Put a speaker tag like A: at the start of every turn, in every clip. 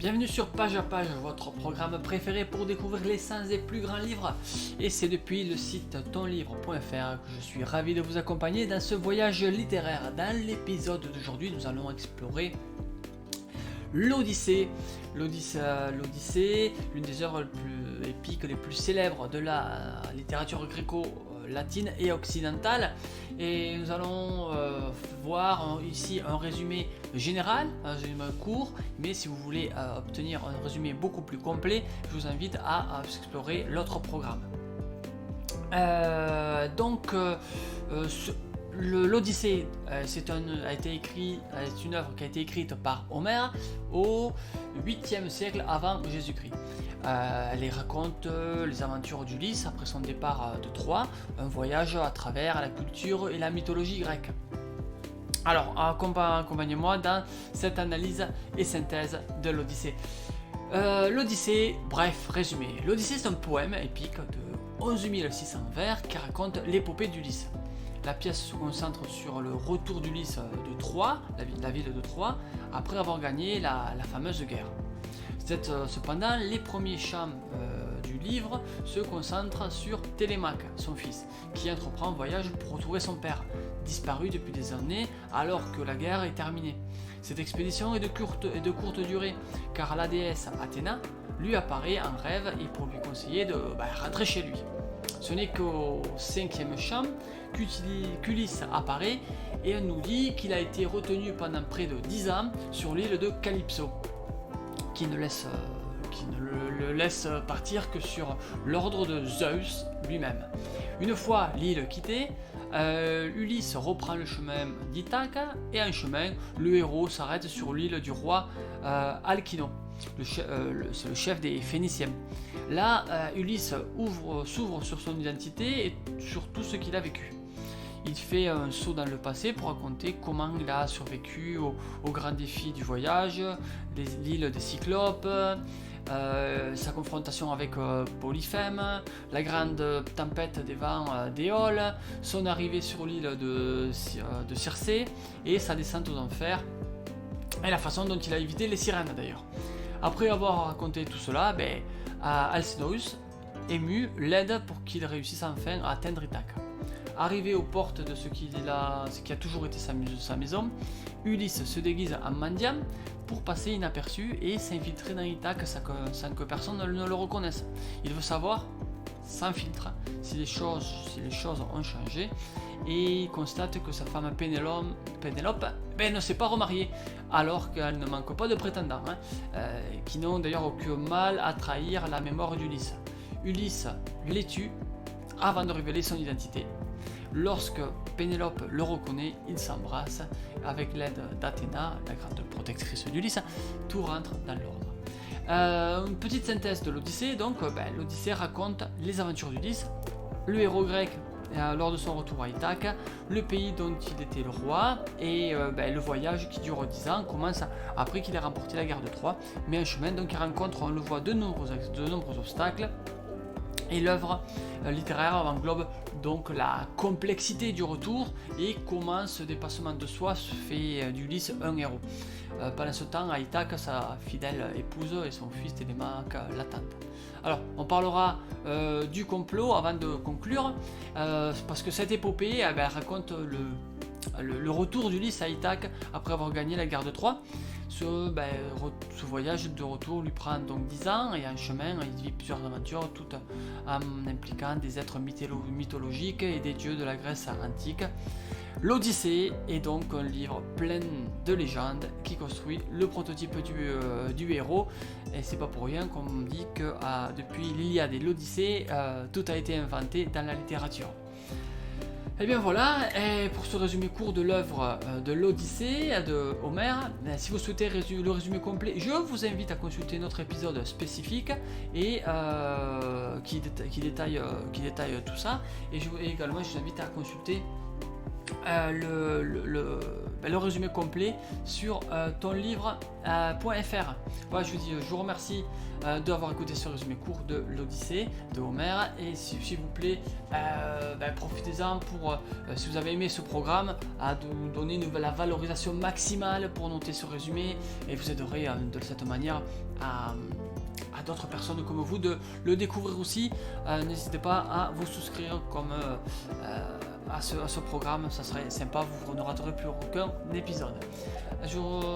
A: Bienvenue sur Page à Page, votre programme préféré pour découvrir les 100 des plus grands livres. Et c'est depuis le site tonlivre.fr que je suis ravi de vous accompagner dans ce voyage littéraire. Dans l'épisode d'aujourd'hui, nous allons explorer l'Odyssée. L'Odyssée, l'une des œuvres les plus épiques, les plus célèbres de la littérature gréco-latine et occidentale. Et nous allons voir ici un résumé général, un résumé court, mais si vous voulez obtenir un résumé beaucoup plus complet, je vous invite à explorer l'autre programme. L'Odyssée c'est une œuvre qui a été écrite par Homère au 8e siècle avant Jésus-Christ. Elle raconte les aventures d'Ulysse après son départ de Troie, un voyage à travers la culture et la mythologie grecque. Alors, accompagnez-moi dans cette analyse et synthèse de l'Odyssée. L'Odyssée, bref, résumé. L'Odyssée, c'est un poème épique de 11 600 vers qui raconte l'épopée d'Ulysse. La pièce se concentre sur le retour d'Ulysse de Troie, la ville de Troie, après avoir gagné la fameuse guerre. Cependant, les premiers chants du livre se concentrent sur Télémaque, son fils, qui entreprend un voyage pour retrouver son père, disparu depuis des années alors que la guerre est terminée. Cette expédition est de courte durée, car la déesse Athéna lui apparaît en rêve et pour lui conseiller de rentrer chez lui. Ce n'est qu'au 5e chant qu'Ulysse apparaît et on nous dit qu'il a été retenu pendant près de 10 ans sur l'île de Calypso, qui ne le laisse partir que sur l'ordre de Zeus lui-même. Une fois l'île quittée, Ulysse reprend le chemin d'Ithaque et en chemin, le héros s'arrête sur l'île du roi Alkino, c'est le chef des Phéniciens. Là, Ulysse s'ouvre sur son identité et sur tout ce qu'il a vécu. Il fait un saut dans le passé pour raconter comment il a survécu aux grands défis du voyage, l'île des Cyclopes, sa confrontation avec Polyphème, la grande tempête des vents d'Éole, son arrivée sur l'île de Circé et sa descente aux enfers, et la façon dont il a évité les sirènes d'ailleurs. Après avoir raconté tout cela, Alcinous, ému, l'aide pour qu'il réussisse enfin à atteindre Ithaque. Arrivé aux portes de ce qui a toujours été sa maison, Ulysse se déguise en mendiant pour passer inaperçu et s'infiltrer dans Ithaque sans que personne ne le reconnaisse. Il veut savoir, sans filtre, si les choses ont changé, et il constate que sa femme Pénélope ne s'est pas remariée, alors qu'elle ne manque pas de prétendants, qui n'ont d'ailleurs aucun mal à trahir la mémoire d'Ulysse. Ulysse les tue avant de révéler son identité. Lorsque Pénélope le reconnaît, ils s'embrassent avec l'aide d'Athéna, la grande protectrice d'Ulysse. Tout rentre dans l'ordre. Une petite synthèse de l'Odyssée. Donc, l'Odyssée raconte les aventures d'Ulysse, le héros grec lors de son retour à Ithaque, le pays dont il était le roi et le voyage qui dure 10 ans commence après qu'il ait remporté la guerre de Troie. Mais en chemin, donc, il rencontre, on le voit, de nombreux obstacles. Et l'œuvre littéraire englobe donc la complexité du retour et comment ce dépassement de soi se fait d'Ulysse un héros. Pendant ce temps, à Ithaque, sa fidèle épouse et son fils Télémaque l'attendent. Alors, on parlera du complot avant de conclure, parce que cette épopée raconte le retour d'Ulysse à Ithaque après avoir gagné la guerre de Troie. Ce voyage de retour lui prend donc 10 ans et en chemin il vit plusieurs aventures, toutes en impliquant des êtres mythologiques et des dieux de la Grèce antique. L'Odyssée est donc un livre plein de légendes qui construit le prototype du héros, et c'est pas pour rien qu'on dit que depuis l'Iliade et l'Odyssée, tout a été inventé dans la littérature. Et bien voilà, et pour ce résumé court de l'œuvre de l'Odyssée de Homère, si vous souhaitez le résumé complet, je vous invite à consulter notre épisode spécifique et qui détaille tout ça. Et également, je vous invite à consulter le résumé complet sur tonlivre.fr. Voilà, je vous remercie d'avoir écouté ce résumé court de l'Odyssée de Homère, et s'il vous plaît, profitez-en pour, si vous avez aimé ce programme, à nous donner la valorisation maximale pour noter ce résumé, et vous aiderez de cette manière à d'autres personnes comme vous de le découvrir aussi. N'hésitez pas à vous souscrire à ce programme, ça serait sympa, vous ne raterez plus aucun épisode.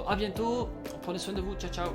A: À bientôt, prenez soin de vous, ciao ciao.